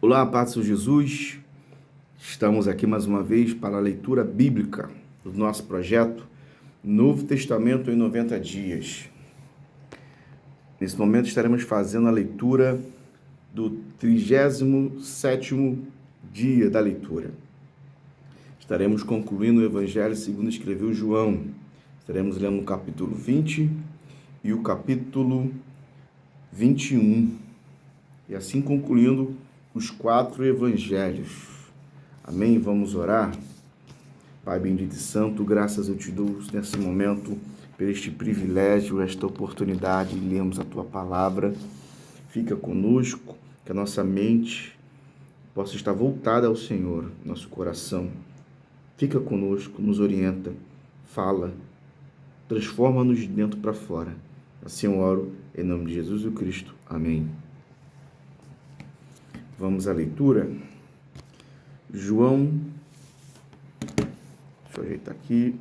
Olá, paz do Senhor Jesus. Estamos aqui mais uma vez para a leitura bíblica do nosso projeto Novo Testamento em 90 dias. Nesse momento estaremos fazendo a leitura do 37º dia da leitura. Estaremos concluindo o Evangelho segundo escreveu João. Estaremos lendo o capítulo 20 e o capítulo 21. E assim concluindo os 4 evangelhos. Amém? Vamos orar? Pai bendito e santo, graças eu te dou nesse momento por este privilégio, esta oportunidade de lermos a tua palavra. Fica conosco, que a nossa mente possa estar voltada ao Senhor, nosso coração. Fica conosco, nos orienta, fala, transforma-nos de dentro para fora. Assim eu oro, em nome de Jesus Cristo. Amém. Vamos à leitura. João, deixa eu ajeitar aqui.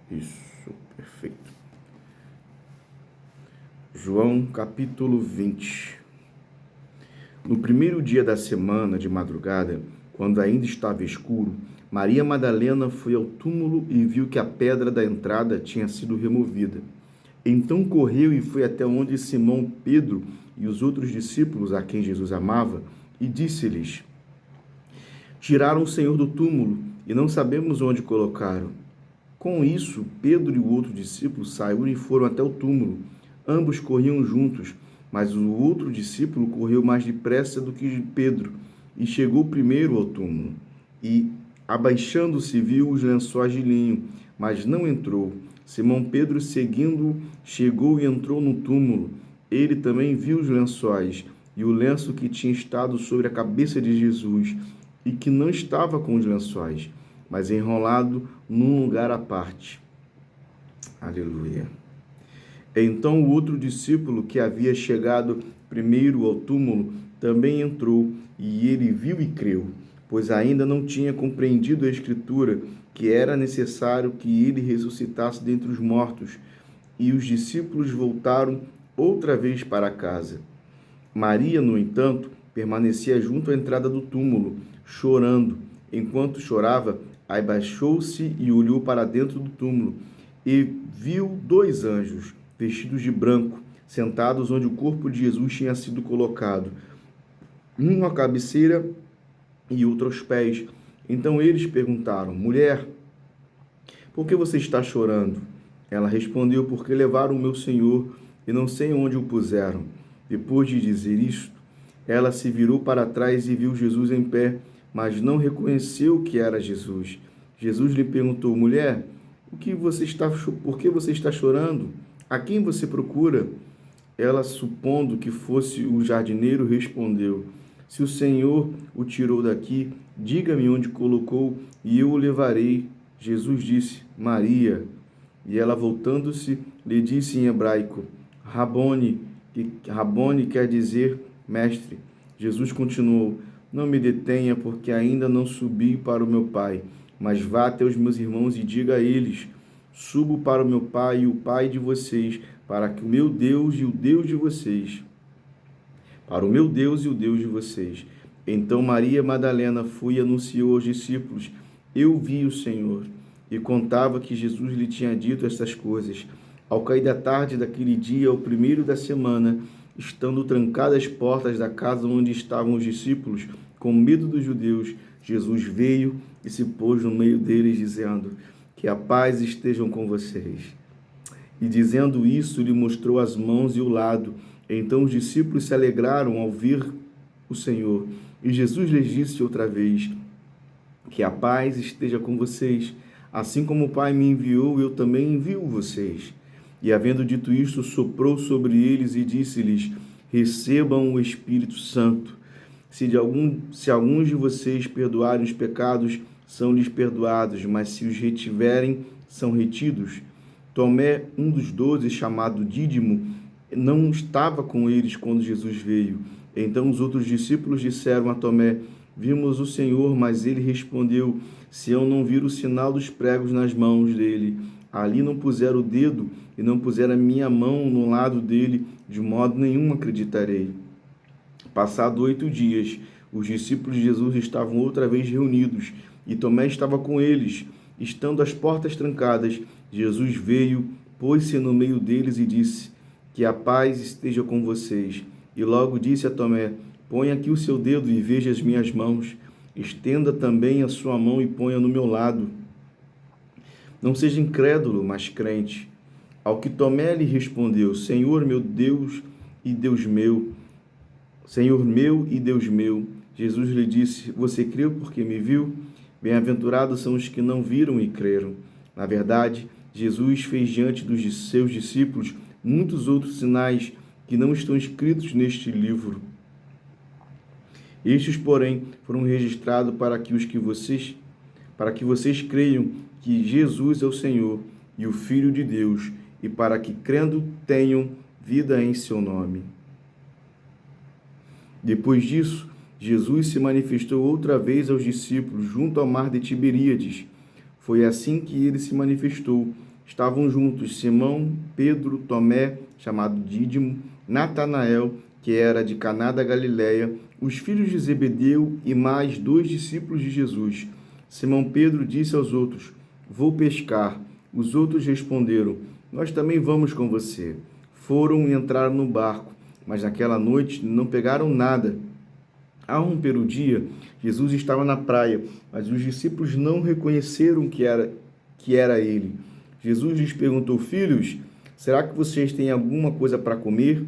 Isso, perfeito. João, capítulo 20. No primeiro dia da semana, de madrugada, quando ainda estava escuro, Maria Madalena foi ao túmulo e viu que a pedra da entrada tinha sido removida. Então correu e foi até onde Simão Pedro e os outros discípulos a quem Jesus amava, e disse-lhes: Tiraram o Senhor do túmulo e não sabemos onde colocaram. Com isso, Pedro e o outro discípulo saíram e foram até o túmulo. Ambos corriam juntos, mas o outro discípulo correu mais depressa do que Pedro e chegou primeiro ao túmulo. E, abaixando-se, viu os lençóis de linho, mas não entrou. Simão Pedro, seguindo, chegou e entrou no túmulo. Ele também viu os lençóis e o lenço que tinha estado sobre a cabeça de Jesus e que não estava com os lençóis, mas enrolado num lugar à parte. Aleluia. Então o outro discípulo que havia chegado primeiro ao túmulo também entrou e ele viu e creu, pois ainda não tinha compreendido a Escritura, que era necessário que ele ressuscitasse dentre os mortos. E os discípulos voltaram outra vez para casa. Maria, no entanto, permanecia junto à entrada do túmulo, chorando. Enquanto chorava, abaixou-se e olhou para dentro do túmulo, e viu 2 anjos, vestidos de branco, sentados onde o corpo de Jesus tinha sido colocado, um à cabeceira e outro aos pés. Então eles perguntaram: Mulher, por que você está chorando? Ela respondeu: Porque levaram o meu Senhor e não sei onde o puseram. Depois de dizer isto, ela se virou para trás e viu Jesus em pé, mas não reconheceu que era Jesus. Jesus lhe perguntou: Mulher, por que você está chorando? A quem você procura? Ela, supondo que fosse o jardineiro, respondeu: Se o Senhor o tirou daqui, diga-me onde colocou e eu o levarei. Jesus disse: Maria. E ela, voltando-se, lhe disse em hebraico: Rabone, que Rabone quer dizer mestre. Jesus continuou: Não me detenha, porque ainda não subi para o meu Pai, mas vá até os meus irmãos e diga a eles: Subo para o meu Pai e o Pai de vocês, para que o meu Deus e o Deus de vocês. Para o meu Deus e o Deus de vocês. Então Maria Madalena foi e anunciou aos discípulos: Eu vi o Senhor. E contava que Jesus lhe tinha dito estas coisas. Ao cair da tarde daquele dia, o primeiro da semana, estando trancadas as portas da casa onde estavam os discípulos, com medo dos judeus, Jesus veio e se pôs no meio deles, dizendo: Que a paz estejam com vocês. E dizendo isso, lhe mostrou as mãos e o lado. Então os discípulos se alegraram ao ver o Senhor. E Jesus lhes disse outra vez: Que a paz esteja com vocês. Assim como o Pai me enviou, eu também envio vocês. E havendo dito isto, soprou sobre eles e disse-lhes: Recebam o Espírito Santo. Se alguns de vocês perdoarem os pecados, são-lhes perdoados, mas se os retiverem, são retidos. Tomé, um dos 12, chamado Dídimo, não estava com eles quando Jesus veio. Então os outros discípulos disseram a Tomé: Vimos o Senhor. Mas ele respondeu: Se eu não vir o sinal dos pregos nas mãos dele, ali não puser o dedo e não puser a minha mão no lado dele, de modo nenhum acreditarei. Passado 8 dias, os discípulos de Jesus estavam outra vez reunidos e Tomé estava com eles. Estando as portas trancadas, Jesus veio, pôs-se no meio deles e disse: que a paz esteja com vocês. E logo disse a Tomé: ponha aqui o seu dedo e veja as minhas mãos. Estenda também a sua mão e ponha no meu lado. Não seja incrédulo, mas crente. Ao que Tomé lhe respondeu: Senhor meu Deus e Deus meu, Senhor meu e Deus meu. Jesus lhe disse: você creu porque me viu? Bem-aventurados são os que não viram e creram. Na verdade, Jesus fez diante dos seus discípulos muitos outros sinais que não estão escritos neste livro. Estes, porém, foram registrados para que vocês creiam que Jesus é o Senhor e o Filho de Deus, e para que, crendo, tenham vida em seu nome. Depois disso, Jesus se manifestou outra vez aos discípulos junto ao mar de Tiberíades. Foi assim que ele se manifestou. Estavam juntos Simão, Pedro, Tomé, chamado Dídimo, Natanael, que era de Caná da Galileia, os filhos de Zebedeu e mais 2 discípulos de Jesus. Simão Pedro disse aos outros: vou pescar. Os outros responderam: nós também vamos com você. Foram e entraram no barco, mas naquela noite não pegaram nada. Ao romper o dia, Jesus estava na praia, mas os discípulos não reconheceram que era ele. Jesus lhes perguntou: filhos, será que vocês têm alguma coisa para comer?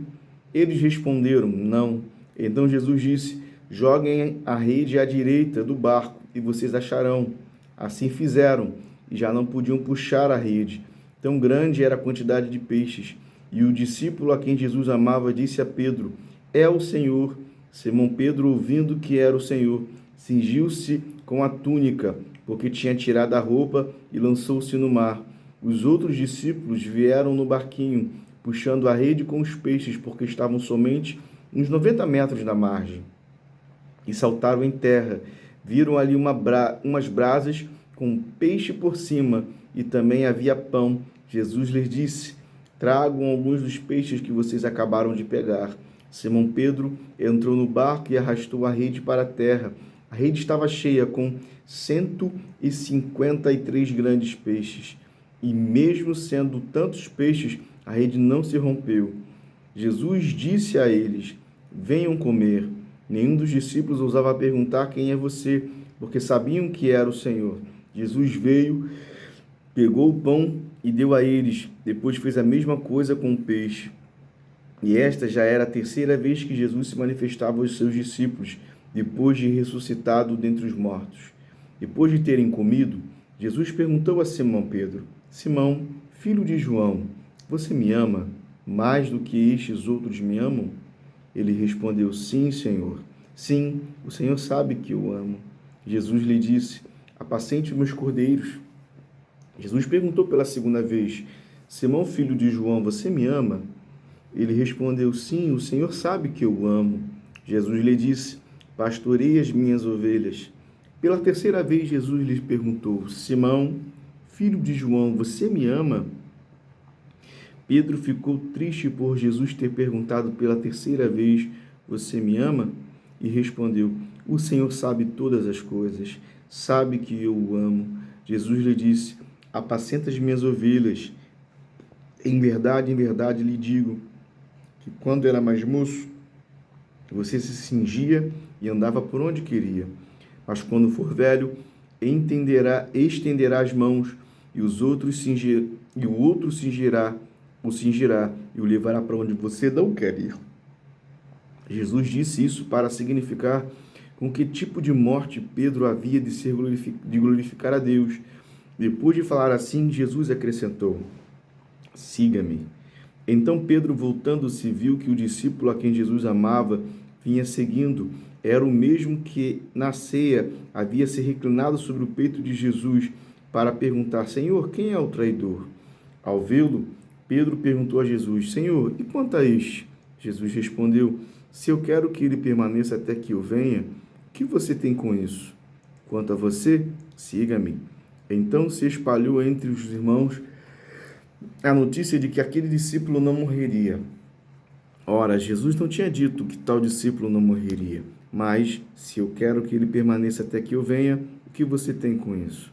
Eles responderam: não. Então Jesus disse: joguem a rede à direita do barco e vocês acharão. Assim fizeram, e já não podiam puxar a rede. Tão grande era a quantidade de peixes. E o discípulo a quem Jesus amava disse a Pedro: é o Senhor. Simão Pedro, ouvindo que era o Senhor, cingiu-se com a túnica, porque tinha tirado a roupa, e lançou-se no mar. Os outros discípulos vieram no barquinho, puxando a rede com os peixes, porque estavam somente uns 90 metros da margem. E saltaram em terra. Viram ali umas brasas com peixe por cima, e também havia pão. Jesus lhes disse: tragam alguns dos peixes que vocês acabaram de pegar. Simão Pedro entrou no barco e arrastou a rede para a terra. A rede estava cheia com 153 grandes peixes. E mesmo sendo tantos peixes, a rede não se rompeu. Jesus disse a eles: venham comer. Nenhum dos discípulos ousava perguntar: quem é você? Porque sabiam que era o Senhor. Jesus veio, pegou o pão e deu a eles. Depois fez a mesma coisa com o peixe. E esta já era a terceira vez que Jesus se manifestava aos seus discípulos, depois de ressuscitado dentre os mortos. Depois de terem comido, Jesus perguntou a Simão Pedro: Simão, filho de João, você me ama mais do que estes outros me amam? Ele respondeu: sim, Senhor. Sim, o Senhor sabe que eu amo. Jesus lhe disse: apacente os meus cordeiros. Jesus perguntou pela segunda vez: Simão, filho de João, você me ama? Ele respondeu: sim, o Senhor sabe que eu amo. Jesus lhe disse: pastorei as minhas ovelhas. Pela terceira vez, Jesus lhe perguntou: Simão, filho de João, você me ama? Pedro ficou triste por Jesus ter perguntado pela terceira vez: você me ama? E respondeu: o Senhor sabe todas as coisas, sabe que eu o amo. Jesus lhe disse: apacenta as minhas ovelhas. Em verdade lhe digo que quando era mais moço, você se cingia e andava por onde queria. Mas quando for velho, estenderá as mãos, e o outro cingirá e o levará para onde você não quer ir. Jesus disse isso para significar com que tipo de morte Pedro havia de glorificar a Deus. Depois de falar assim, Jesus acrescentou: siga-me. Então Pedro, voltando-se, viu que o discípulo a quem Jesus amava vinha seguindo. Era o mesmo que na ceia havia se reclinado sobre o peito de Jesus para perguntar: Senhor, quem é o traidor? Ao vê-lo, Pedro perguntou a Jesus: Senhor, e quanto a este? Jesus respondeu: se eu quero que ele permaneça até que eu venha, o que você tem com isso? Quanto a você, siga-me. Então se espalhou entre os irmãos a notícia de que aquele discípulo não morreria. Ora, Jesus não tinha dito que tal discípulo não morreria. Mas, se eu quero que ele permaneça até que eu venha, o que você tem com isso?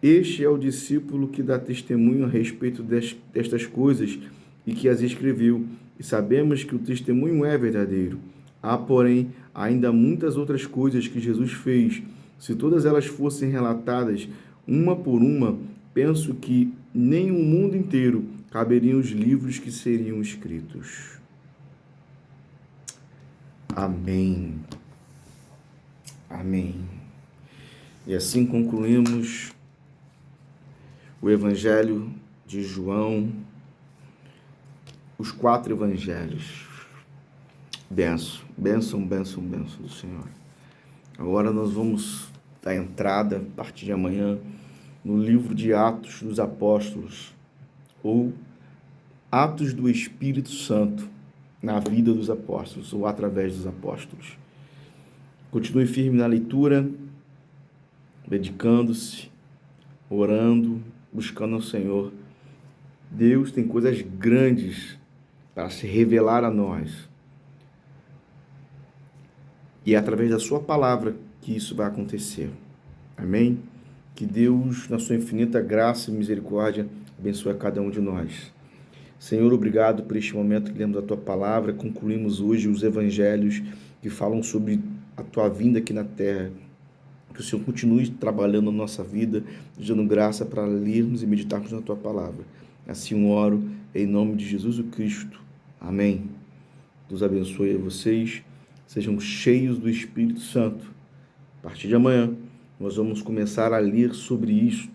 Este é o discípulo que dá testemunho a respeito destas coisas e que as escreveu. E sabemos que o testemunho é verdadeiro. Há, porém, ainda muitas outras coisas que Jesus fez. Se todas elas fossem relatadas, uma por uma, penso que nem o mundo inteiro caberiam os livros que seriam escritos. Amém. Amém. E assim concluímos o Evangelho de João, os 4 evangelhos. Benção, benção, benção, benção do Senhor. Agora nós vamos dar entrada, a partir de amanhã, no livro de Atos dos Apóstolos, ou Atos do Espírito Santo na vida dos apóstolos, ou através dos apóstolos. Continue firme na leitura, dedicando-se, orando, buscando ao Senhor. Deus tem coisas grandes para se revelar a nós. E é através da sua palavra que isso vai acontecer. Amém? Que Deus, na sua infinita graça e misericórdia, abençoe a cada um de nós. Senhor, obrigado por este momento que lemos a tua palavra. Concluímos hoje os evangelhos que falam sobre a tua vinda aqui na terra. Que o Senhor continue trabalhando na nossa vida, dando graça para lermos e meditarmos na tua palavra. Assim oro, em nome de Jesus o Cristo. Amém. Deus abençoe a vocês. Sejam cheios do Espírito Santo. A partir de amanhã, nós vamos começar a ler sobre isto,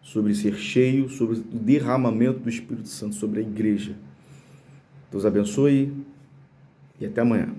sobre ser cheio, sobre o derramamento do Espírito Santo sobre a igreja. Deus abençoe e até amanhã.